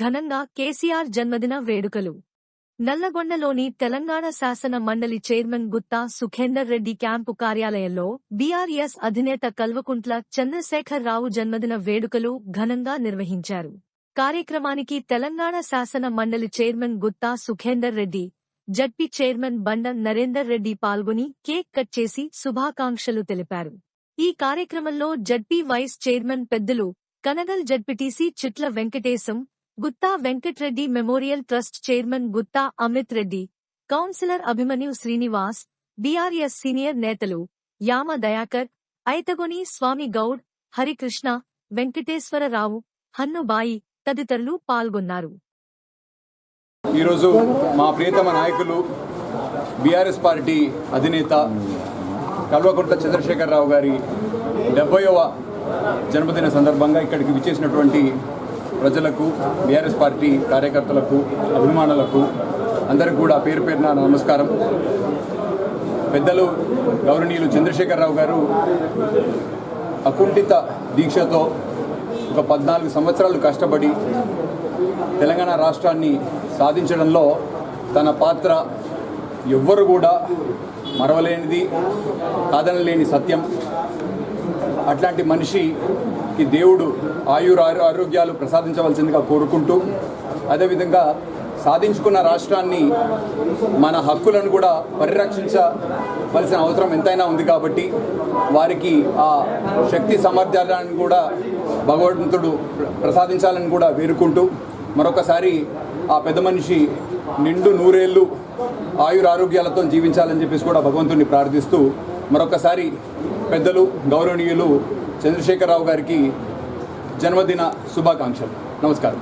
ఘనంగా కేసీఆర్ జన్మదిన వేడుకలు. నల్లగొండలోని తెలంగాణ శాసన మండలి చైర్మన్ గుత్తా సుఖేందర్ రెడ్డి క్యాంపు కార్యాలయంలో బీఆర్ఎస్ అధినేత కల్వకుంట్ల చంద్రశేఖర్ రావు జన్మదిన వేడుకలు ఘనంగా నిర్వహించారు. కార్యక్రమానికి తెలంగాణ శాసన మండలి chairman Gutha Sukhender Reddy, ZP chairman Banda Narender Reddy పాల్గొని కేక్ కట్ చేసి శుభాకాంక్షలు తెలిపారు. ఈ కార్యక్రమంలో జడ్పీ వైస్ చైర్మన్ పెద్దలు Kanagal ZPTC Chitla Venkatesham, Gutta Venkatreddy memorial trust chairman Gutta Amit Reddy, councillor Abhimanyu Srinivas, BRS senior నేతలు యామ దయాకర్, ఐతగొని స్వామి గౌడ్, హరికృష్ణ, వెంకటేశ్వరరావు, హన్నుబాయి తదితరులు పాల్గొన్నారు. ఈరోజు మా ప్రియతమ నాయకులు బీఆర్ఎస్ పార్టీ అధినేత కల్వకుంట్ల చంద్రశేఖర్ రావు గారి 70వ జన్మదిన సందర్భంగా ఇక్కడికి విచ్చేసినటువంటి ప్రజలకు, బీఆర్ఎస్ పార్టీ కార్యకర్తలకు, అభిమానులకు అందరికీ కూడా పేరు పేరున నమస్కారం. పెద్దలు గౌరవనీయులు చంద్రశేఖర్ రావు గారు అకుంఠిత దీక్షతో ఒక 14 సంవత్సరాలు కష్టపడి తెలంగాణ రాష్ట్రాన్ని సాధించడంలో తన పాత్ర ఎవ్వరు కూడా మరవలేనిది, కాదనలేని సత్యం. అట్లాంటి మనిషికి దేవుడు ఆరోగ్యాలు ప్రసాదించవలసిందిగా కోరుకుంటూ, అదేవిధంగా సాధించుకున్న రాష్ట్రాన్ని, మన హక్కులను కూడా పరిరక్షించవలసిన అవసరం ఎంతైనా ఉంది కాబట్టి వారికి ఆ శక్తి సామర్థ్యాలను కూడా భగవంతుడు ప్రసాదించాలని కూడా వేడుకుంటూ, మరొకసారి ఆ పెద్ద మనిషి నిండు నూరేళ్లు ఆరోగ్యాలతో జీవించాలని చెప్పేసి కూడా భగవంతుడిని ప్రార్థిస్తూ, మరొకసారి పెద్దలు గౌరవనీయులు చంద్రశేఖర్ రావు గారికి జన్మదిన శుభాకాంక్షలు. నమస్కారం.